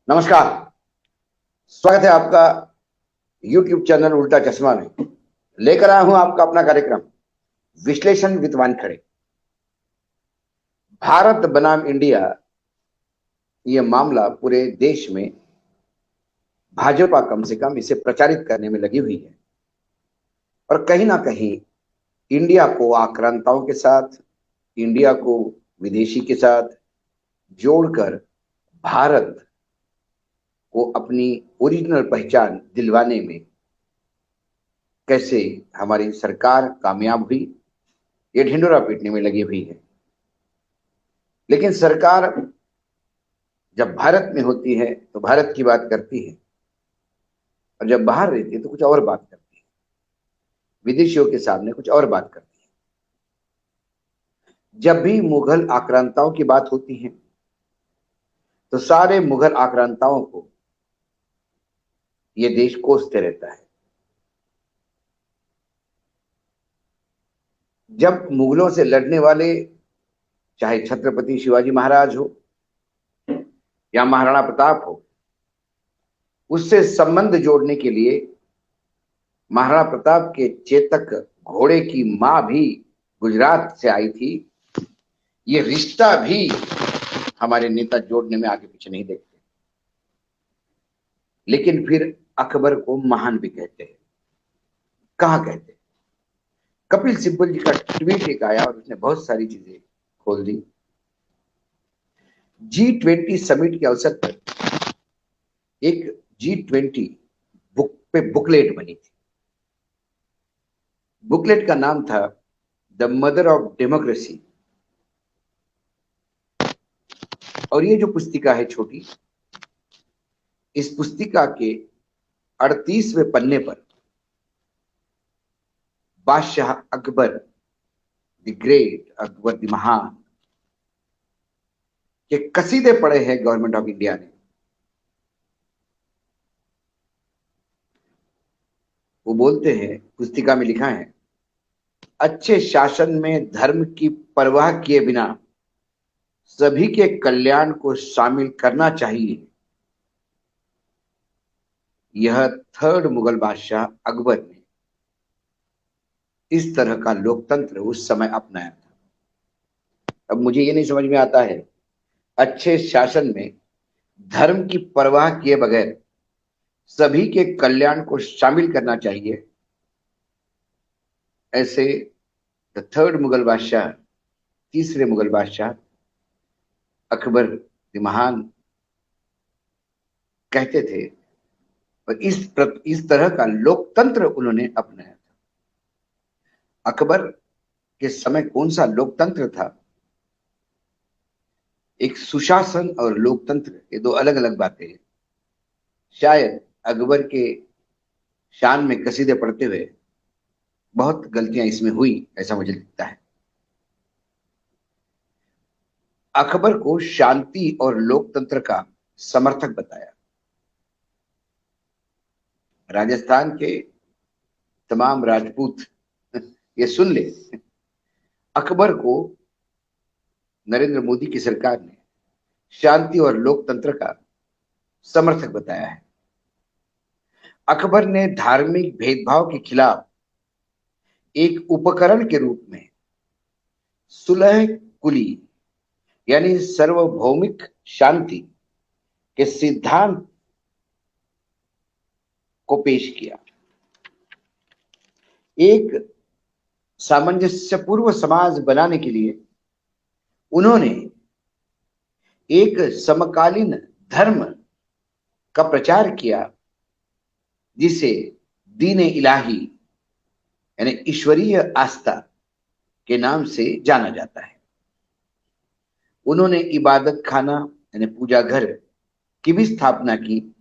नमस्कार। स्वागत है आपका YouTube चैनल उल्टा चश्मा में। लेकर आया हूं आपका अपना कार्यक्रम विश्लेषण विद वानखेड़े। भारत बनाम इंडिया, यह मामला पूरे देश में भाजपा कम से कम इसे प्रचारित करने में लगी हुई है और कहीं ना कहीं इंडिया को आक्रांताओं के साथ, इंडिया को विदेशी के साथ जोड़कर भारत को अपनी ओरिजिनल पहचान दिलवाने में कैसे हमारी सरकार कामयाब हुई, ये ढिंडोरा पीटने में लगी हुई है। लेकिन सरकार जब भारत में होती है तो भारत की बात करती है और जब बाहर रहती है तो कुछ और बात करती है, विदेशियों के सामने कुछ और बात करती है। जब भी मुगल आक्रांताओं की बात होती है तो सारे मुगल आक्रांताओं को यह देश कोसते रहता है। जब मुगलों से लड़ने वाले, चाहे छत्रपति शिवाजी महाराज हो या महाराणा प्रताप हो, उससे संबंध जोड़ने के लिए महाराणा प्रताप के चेतक घोड़े की मां भी गुजरात से आई थी। ये रिश्ता भी हमारे नेता जोड़ने में आगे पीछे नहीं देखते। लेकिन फिर अकबर को महान भी कहते हैं। कहां कहते हैं? कपिल सिब्बल जी का ट्वीट एक आया और उसने बहुत सारी चीजें खोल दी। G20 समिट के अवसर पर एक G20 बुक पे बुकलेट बनी थी। बुकलेट का नाम था द मदर ऑफ डेमोक्रेसी। और ये जो पुस्तिका है छोटी, इस पुस्तिका के 38वें पन्ने पर बादशाह Akbar the great, Akbar the महान के कसीदे पड़े हैं गवर्नमेंट ऑफ इंडिया ने। वो बोलते हैं, पुस्तिका में लिखा है, अच्छे शासन में धर्म की परवाह किए बिना सभी के कल्याण को शामिल करना चाहिए। यह थर्ड मुगल बादशाह अकबर ने इस तरह का लोकतंत्र उस समय अपनाया था। अब मुझे ये नहीं समझ में आता है, अच्छे शासन में धर्म की परवाह किए बगैर सभी के कल्याण को शामिल करना चाहिए, ऐसे द थर्ड मुगल बादशाह, तीसरे मुगल बादशाह अकबर द महान कहते थे। और इस तरह का लोकतंत्र उन्होंने अपनाया था। अकबर के समय कौन सा लोकतंत्र था? एक सुशासन और लोकतंत्र, ये दो अलग अलग बातें हैं। शायद अकबर के शान में कसीदे पढ़ते हुए बहुत गलतियां इसमें हुई, ऐसा मुझे लगता है। अकबर को शांति और लोकतंत्र का समर्थक बताया। राजस्थान के तमाम राजपूत ये सुन ले, अकबर को नरेंद्र मोदी की सरकार ने शांति और लोकतंत्र का समर्थक बताया है। अकबर ने धार्मिक भेदभाव के खिलाफ एक उपकरण के रूप में सुलह कुली यानी सार्वभौमिक शांति के सिद्धांत को पेश किया। एक सामंजस्यपूर्ण समाज बनाने के लिए उन्होंने एक समकालीन धर्म का प्रचार किया जिसे दीन इलाही यानी ईश्वरीय आस्था के नाम से जाना जाता है। उन्होंने इबादत खाना यानी पूजा घर की भी स्थापना की,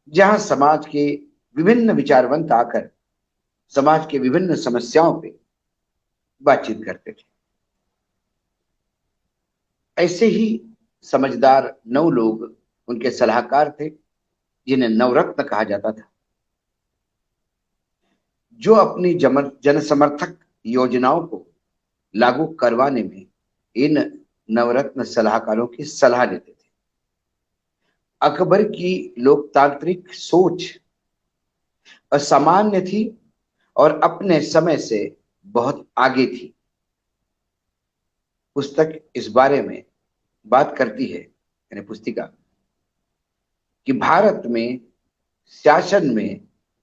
जहां समाज के विभिन्न विचारवंत आकर समाज के विभिन्न समस्याओं पे बातचीत करते थे। ऐसे ही समझदार 9 लोग उनके सलाहकार थे, जिन्हें नवरत्न कहा जाता था, जो अपनी जनसमर्थक योजनाओं को लागू करवाने में इन नवरत्न सलाहकारों की सलाह लेते थे। अकबर की लोकतांत्रिक सोच असामान्य थी और अपने समय से बहुत आगे थी। पुस्तक इस बारे में बात करती है, यानी पुस्तिका, कि भारत में शासन में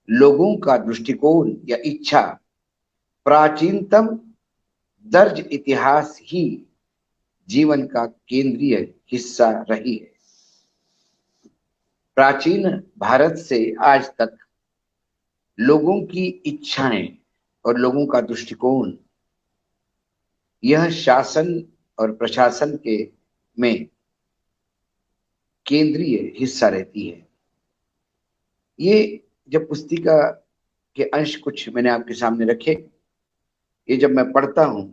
लोगों का दृष्टिकोण या इच्छा प्राचीनतम दर्ज इतिहास ही जीवन का केंद्रीय हिस्सा रही है। प्राचीन भारत से आज तक लोगों की इच्छाएं और लोगों का दृष्टिकोण यह शासन और प्रशासन के में केंद्रीय हिस्सा रहती है। ये जब पुस्तिका के अंश कुछ मैंने आपके सामने रखे, ये जब मैं पढ़ता हूं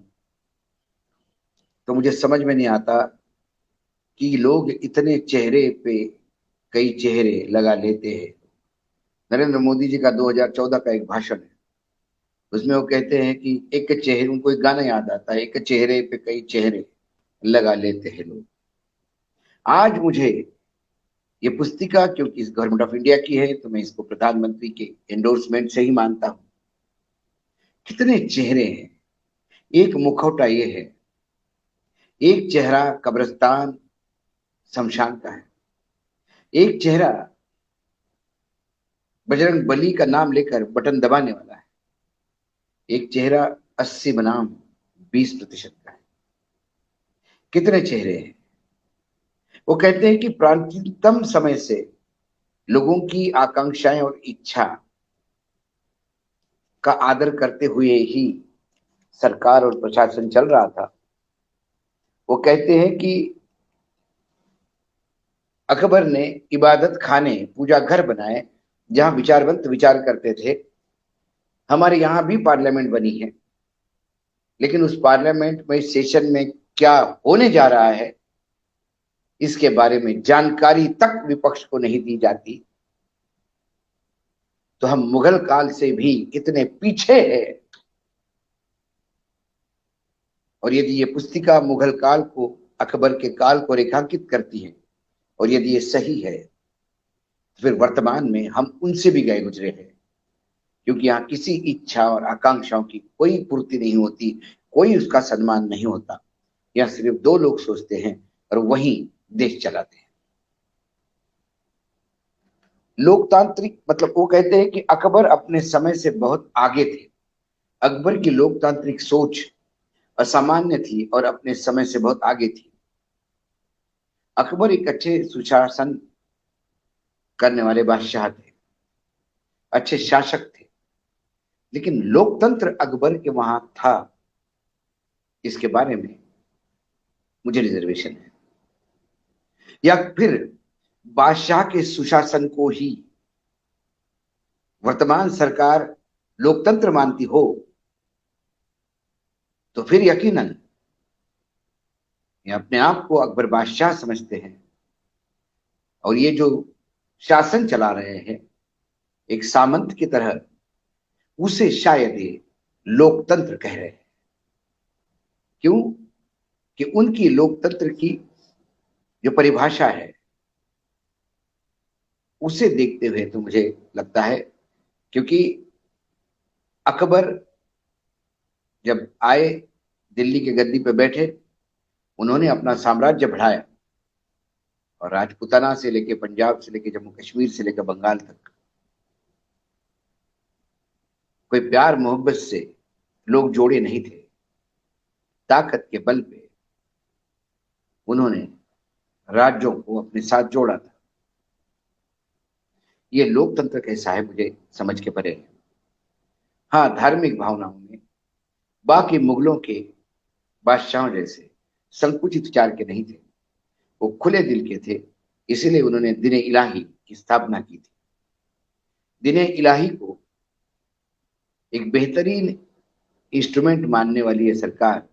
तो मुझे समझ में नहीं आता कि लोग इतने चेहरे पे कई चेहरे लगा लेते हैं। नरेंद्र मोदी जी का 2014 का एक भाषण है, उसमें वो कहते हैं कि एक चेहरे, उनको एक गाना याद आता है, एक चेहरे पे कई चेहरे लगा लेते हैं लोग। आज मुझे ये पुस्तिका, क्योंकि इस गवर्नमेंट ऑफ इंडिया की है तो मैं इसको प्रधानमंत्री के एंडोर्समेंट से ही मानता हूं। कितने चेहरे हैं, एक मुखौटा ये है, एक चेहरा कब्रिस्तान शमशान का है, एक चेहरा बजरंग बली का नाम लेकर बटन दबाने वाला है, एक चेहरा 80 बनाम 20% का है। कितने चेहरे हैं। वो कहते हैं कि प्राचीनतम समय से लोगों की आकांक्षाएं और इच्छा का आदर करते हुए ही सरकार और प्रशासन चल रहा था। वो कहते हैं कि अकबर ने इबादत खाने, पूजा घर बनाए जहां विचारवंत विचार करते थे। हमारे यहां भी पार्लियामेंट बनी है, लेकिन उस पार्लियामेंट में सेशन में क्या होने जा रहा है इसके बारे में जानकारी तक विपक्ष को नहीं दी जाती। तो हम मुगल काल से भी कितने पीछे हैं। और यदि ये पुस्तिका मुगल काल को, अकबर के काल को रेखांकित करती है, और यदि ये सही है, तो फिर वर्तमान में हम उनसे भी गए गुजरे हैं, क्योंकि यहाँ किसी इच्छा और आकांक्षाओं की कोई पूर्ति नहीं होती, कोई उसका सम्मान नहीं होता। यहाँ सिर्फ दो लोग सोचते हैं और वही देश चलाते हैं। लोकतांत्रिक मतलब वो कहते हैं कि अकबर अपने समय से बहुत आगे थे। अकबर की लोकतांत्रिक सोच असामान्य थी और अपने समय से बहुत आगे थी। अकबर एक अच्छे सुशासन करने वाले बादशाह थे, अच्छे शासक थे, लेकिन लोकतंत्र अकबर के वहां था, इसके बारे में मुझे रिजर्वेशन है। या फिर बादशाह के सुशासन को ही वर्तमान सरकार लोकतंत्र मानती हो, तो फिर यकीनन ये अपने आप को अकबर बादशाह समझते हैं, और ये जो शासन चला रहे हैं एक सामंत की तरह, उसे शायद ये लोकतंत्र कह रहे हैं। क्यों? कि उनकी लोकतंत्र की जो परिभाषा है उसे देखते हुए तो मुझे लगता है, क्योंकि अकबर जब आए, दिल्ली के गद्दी पे बैठे, उन्होंने अपना साम्राज्य बढ़ाया, और राजपूताना से लेके पंजाब से लेके जम्मू कश्मीर से लेकर बंगाल तक कोई प्यार मोहब्बत से लोग जोड़े नहीं थे। ताकत के बल पे उन्होंने राज्यों को अपने साथ जोड़ा था। ये लोकतंत्र कैसा है मुझे समझ के परे है। हाँ, धार्मिक भावनाओं में बाकी मुगलों के बादशाहों जैसे संकुचित विचार के नहीं थे, वो खुले दिल के थे। इसीलिए उन्होंने दिने इलाही की स्थापना की थी। दिने इलाही को एक बेहतरीन इंस्ट्रूमेंट मानने वाली ये सरकार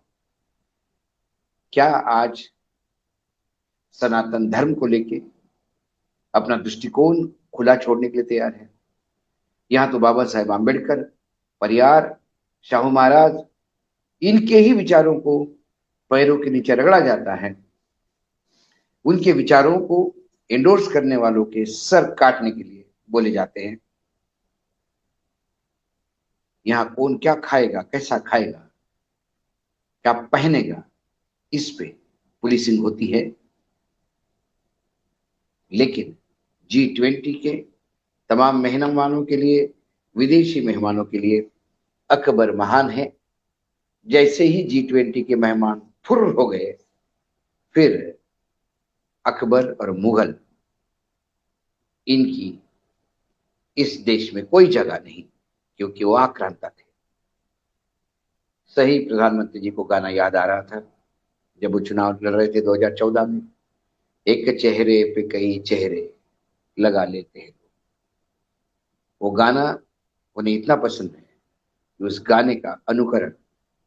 क्या आज सनातन धर्म को लेके अपना दृष्टिकोण खुला छोड़ने के लिए तैयार है? यहां तो बाबा साहेब आम्बेडकर, परियार, शाहू महाराज, इनके ही विचारों को पैरों के नीचे रगड़ा जाता है। उनके विचारों को इंडोर्स करने वालों के सर काटने के लिए बोले जाते हैं। यहां कौन क्या खाएगा, कैसा खाएगा, क्या पहनेगा, इस पे पुलिसिंग होती है। लेकिन G20 के तमाम मेहमानों के लिए, विदेशी मेहमानों के लिए अकबर महान है। जैसे ही G20 के मेहमान फुर हो गए, फिर अकबर और मुगल, इनकी इस देश में कोई जगह नहीं, क्योंकि वो आक्रांता थे। सही प्रधानमंत्री जी को गाना याद आ रहा था जब वो चुनाव लड़ रहे थे 2014 में, एक चेहरे पे कई चेहरे लगा लेते हैं। वो गाना उन्हें इतना पसंद है कि उस गाने का अनुकरण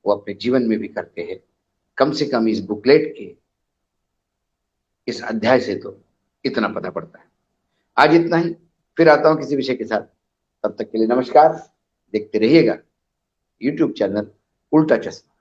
वो अपने जीवन में भी करते हैं। कम से कम इस बुकलेट के इस अध्याय से तो इतना पता पड़ता है। आज इतना ही, फिर आता हूं किसी विषय के साथ। तब तक के लिए नमस्कार। देखते रहिएगा यूट्यूब चैनल उल्टा चश्मा।